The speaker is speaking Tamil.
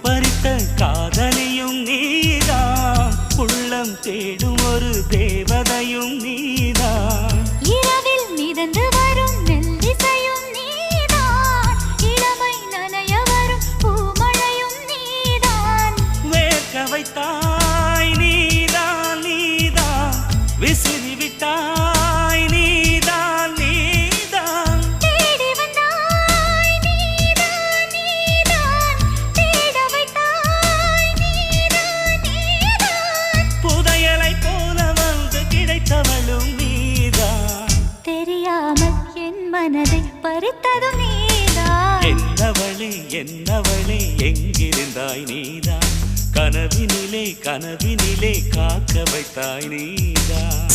பறித்த காதலியும் நீதான், உள்ளம் தேடும் ஒரு தேவதையும் நீதான். இரவில் மிதந்து வரும் மெல்லிசையும் நீதான், இளமை நனைய வரும் பூமழையும் நீதான். வேர்க்க வைத்தாய் நீதான் நீதான், விசிறி விட்டாய் நீதான் நீதான். தேடி வந்தாய் நீதான் நீதான், தேட வைத்தாய் நீதான் நீதான். புதையலை போல வந்து கிடைத்தவளும் நீதான். தெரியாமல் என் மனதை பறித்ததும் நீதான். என்னவளே எங்கிருந்தாய் நீதான், கனவினிலே காக்க வைத்தாய் நீதான்.